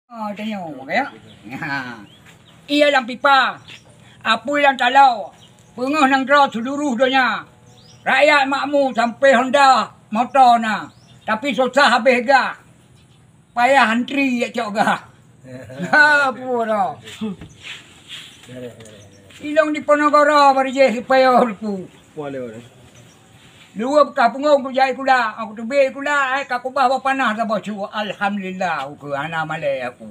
Oh, tengok ya. Ia dalam pipa. Apa yang talau. Pengah nang draw seluruh dunia. Rakyat makmur sampai Honda motor na. Tapi susah habis gah. Payah antri ya cok gah. Apa dah. Ilong di Ponorogo bari je supaya aku. Dua bekas punggung ku jai kula, aku tebih kula, aku bah panah ta baju. Alhamdulillah aku anak malai aku.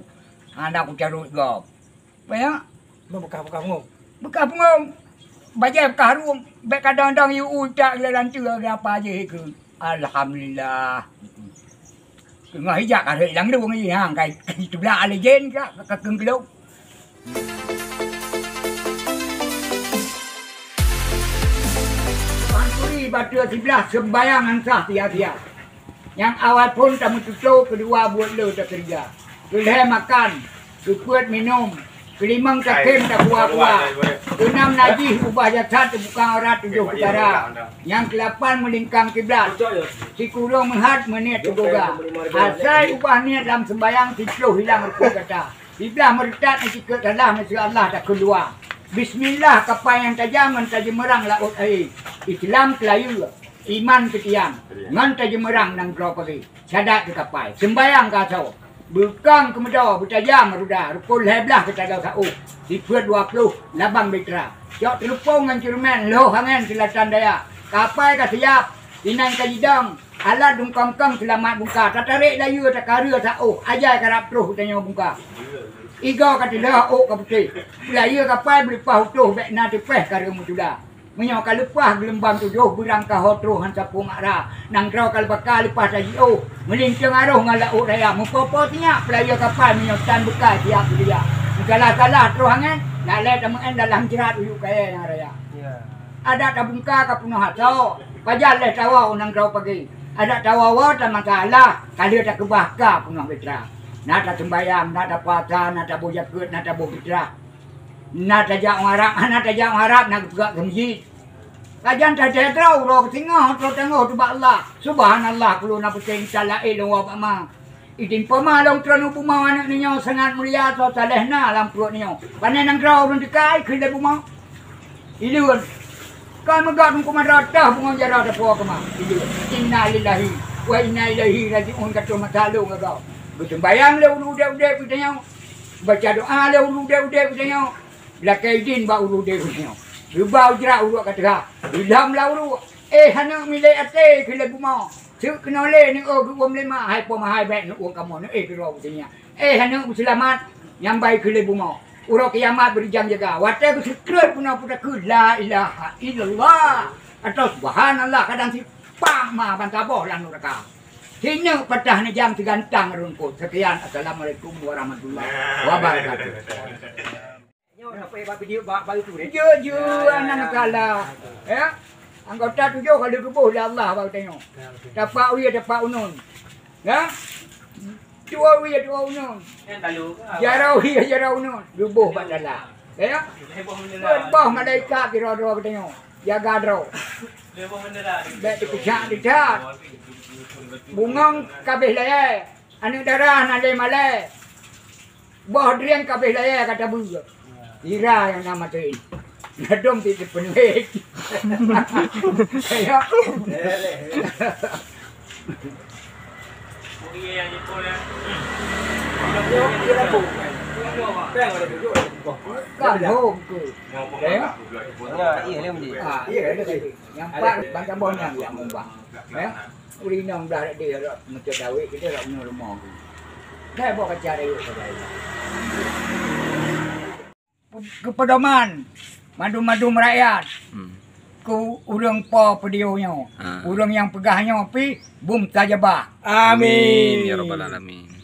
Anak aku carut gop. Banyak Bekas punggung. bekas punggung. Bajai bekas harum, bek kadang-kadang you utak le rantu apa aja ke. Alhamdulillah. Tengah hijak ada hilang dulu ni hang kai itu belah alejen ka kekeng kelok. Batu sebelah sembayangan sah tiap-tiap. Yang awal pun tak menutup, kedua buat le tak kerja. Kelih makan, kepuat minum, kelimang tak kem tak buah-buah. Keenam najis ubah jasad terbuka aurat 7 perkara. Yang ke-8 melingkang kiblat. Si kurung menghad menit tergoga. Asal ubah niat dalam sembayang, si hilang rukun kata. Bila meretat nanti ke dalam mesti Allah tak keluar. Bismillah kapal yang tajam ngan tajam merang laut air. Islam Melayu, iman ketiam. Ngan tajam merang nang draw pagi. Syadat ke kapal. Sembayang kacau. Bekang ke medau, bertajam ruda. Rukun leblah ke tagaw sa'u. Dipuat 20, labang betra. Jok terupung ngan cermen, loh hangan selatan daya. Kapal ka siap. Inang kajidang. Alat dungkang-kang selamat bungka. Tatarik layu tak kara sa'u. Ajai karap terus tanya bungka. Iga kata dah ok kaputih. Belaya kapal berlepas utuh bek na tepeh kara mutula. Menyo ka lepas gelembang 7 berangkah hotro han sapu makra. Nang draw kal bakal lepas lagi oh. Melincang aruh ngan laut raya. Mempopo tinyak belaya kapal menyo tan bekal siap dia. Kalah-kalah terus hangan. Lalai temen dalam jerat uyuk kaya yang raya. Ada tabungka ka punah hatau. Pajal leh tawa nang draw pagi. Ada tawa ta masalah. Kali tak kebahka punah betra. Nada sembayang, nada puasa, nada bojakut, nada bogitra. Nada jauh harap, nada jauh harap, nada juga gemjit. Kajian tak jauh, roh tengah, roh tengah tu Allah. Subhanallah, kalau nak pusing salah elok apa mah. Itin pama long tranu puma anak ninyo sangat mulia so saleh na alam perut ninyo. Panen nang draw run dekai kile puma. Ilun. Kan megak nung kumadrata bunga jara da po kama. Ilun. Inna lillahi wa inna ilaihi raji'un katu matalu ngagau. Bersembayang le ulu-ude-ude pitanya. Baca doa le ulu-ude-ude pitanya. Belakang idin ba ulu-ude pitanya. Rubau jerak ulu kata. Ilham la ulu. Hana milai ate kile buma. Suk kena le ni oh gua melema hai po mahai baik nak uang kamu ni kira pitanya. Hana selamat yang baik kile buma. Uro kiamat berjam jaga. Wata ku sekret puna puta ku la ilaha illallah. Atau subhanallah kadang si pang ma bantaboh lan neraka. Sini patah ni jam segantang rumput. Sekian. Assalamualaikum warahmatullahi wabarakatuh. Apa yang video baru tu? Jujur anak kalah. Ya. Anggota 7 kali rubuh dah Allah baru tengok. Dapat uya dapat unun. Ya. 2 uya 2 unun. Jarau uya jarau unun. Rubuh badalah. Ya. Bah malaikat kira-kira tengok. Jaga draw. Baik dikejar. Bungong kabeh laya. Anu darah nalai malai. Boh drian kabeh laya kata buga. Ira yang nama tu ini. Nadom ti penuh. Ya. yang Jepun ya. Kan home tu. Iya le mesti. Iya yang pak bangsa bonang yang membang. Ya. Uli nang dah dia dah macam dawik kita dah punya rumah. Saya bawa cara itu saja. Kepedoman madu-madu merakyat. Ku urang po pedionya. Urang yang pegahnya api bum tajabah. Amin ya rabbal alamin.